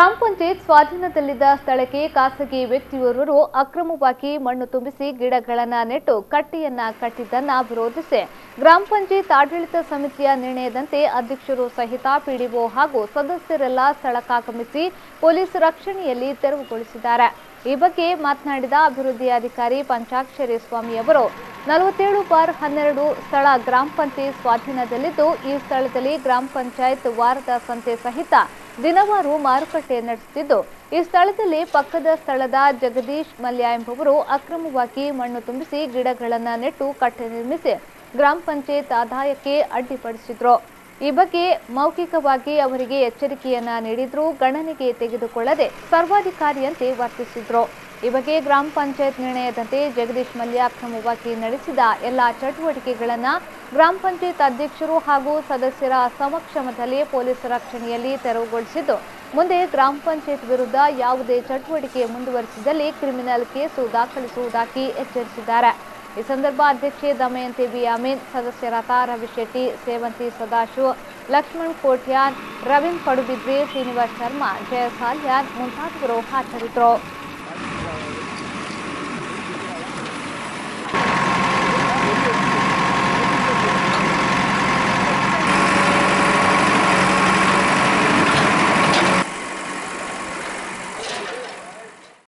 ಗ್ರಾಮ ಪಂಚಾಯತ್ ಸ್ವಾಧೀನದಲ್ಲಿದ್ದ ಸ್ಥಳಕ್ಕೆ ಖಾಸಗಿ ವ್ಯಕ್ತಿಯೋರ್ವರು ಅಕ್ರಮವಾಗಿ ಮಣ್ಣು ತುಂಬಿಸಿ ಗಿಡಗಳನ್ನು ನೆಟ್ಟು ಕಟ್ಟೆಯನ್ನ ಕಟ್ಟಿದ್ದನ್ನ ವಿರೋಧಿಸಿ ಗ್ರಾಮ ಪಂಚಾಯತ್ ಆಡಳಿತ ಸಮಿತಿಯ ನಿರ್ಣಯದಂತೆ ಅಧ್ಯಕ್ಷರು ಸಹಿತ ಪಿಡಿಒ ಹಾಗೂ ಸದಸ್ಯರೆಲ್ಲ ಸ್ಥಳಕ್ಕಾಗಮಿಸಿ ಪೊಲೀಸ್ ರಕ್ಷಣೆಯಲ್ಲಿ ತೆರವುಗೊಳಿಸಿದ್ದಾರೆ। ಈ ಬಗ್ಗೆ ಮಾತನಾಡಿದ ಅಭಿವೃದ್ಧಿ ಅಧಿಕಾರಿ ಪಂಚಾಕ್ಷರಿ ಸ್ವಾಮಿ ಅವರು 47/12 ಸ್ಥಳ ಗ್ರಾಮ ಪಂಚಾಯತ್ ಸ್ವಾಧೀನದಲ್ಲಿದ್ದು ಈ ಸ್ಥಳದಲ್ಲಿ ಗ್ರಾಮ ಪಂಚಾಯತ್ ವಾರದ ಸಂತೆ ಸಹಿತ ದಿನವಾರು ಮಾರುಕಟ್ಟೆ ನಡೆಸುತ್ತಿದ್ದು ಈ ಸ್ಥಳದಲ್ಲಿ ಪಕ್ಕದ ಸ್ಥಳದ ಜಗದೀಶ್ ಮಲ್ಯ ಎಂಬುವರು ಅಕ್ರಮವಾಗಿ ಮಣ್ಣು ತುಂಬಿಸಿ ಗಿಡಗಳನ್ನು ನೆಟ್ಟು ಕಟ್ಟೆ ನಿರ್ಮಿಸಿ ಗ್ರಾಮ ಪಂಚಾಯತ್ ಆದಾಯಕ್ಕೆ ಅಡ್ಡಿಪಡಿಸಿದ್ರು। ಈ ಬಗ್ಗೆ ಮೌಖಿಕವಾಗಿ ಅವರಿಗೆ ಎಚ್ಚರಿಕೆಯನ್ನ ನೀಡಿದ್ರು ಗಣನೆಗೆ ತೆಗೆದುಕೊಳ್ಳದೆ ಸರ್ವಾಧಿಕಾರಿಯಂತೆ ವರ್ತಿಸಿದ್ರು। ಈ ಬಗ್ಗೆ ಗ್ರಾಮ ಪಂಚಾಯತ್ ನಿರ್ಣಯದಂತೆ ಜಗದೀಶ್ ಮಲ್ಯ ಅಕ್ರಮವಾಗಿ ನಡೆಸಿದ ಎಲ್ಲಾ ಚಟುವಟಿಕೆಗಳನ್ನು ಗ್ರಾಮ ಪಂಚಾಯತ್ ಅಧ್ಯಕ್ಷರು ಹಾಗೂ ಸದಸ್ಯರ ಸಮಕ್ಷಮದಲ್ಲಿ ಪೊಲೀಸ್ ರಕ್ಷಣೆಯಲ್ಲಿ ತೆರವುಗೊಳಿಸಿದ್ದು ಮುಂದೆ ಗ್ರಾಮ ಪಂಚಾಯತ್ ವಿರುದ್ಧ ಯಾವುದೇ ಚಟುವಟಿಕೆ ಮುಂದುವರಿಸಿದಲ್ಲಿ ಕ್ರಿಮಿನಲ್ ಕೇಸು ದಾಖಲಿಸುವುದಾಗಿ ಎಚ್ಚರಿಸಿದ್ದಾರೆ। ಈ ಸಂದರ್ಭ ಅಧ್ಯಕ್ಷೆ ದಮಯಂತಿ ಬಿ ಅಮೀನ್, ಸದಸ್ಯರಾದ ರವಿಶೆಟ್ಟಿ, ಸೇವಂತಿ ಸದಾಶಿವ್, ಲಕ್ಷ್ಮಣ್ ಕೋಟ್ಯಾನ್, ರವೀಂದ್ರ ಪಡುಬಿದ್ರಿ, ಶ್ರೀನಿವಾಸ್ ಶರ್ಮಾ, ಜಯ ಸಾಲ್ಯಾನ್ ಮುಂತಾದವರು ಹಾಜರಿದ್ದರು।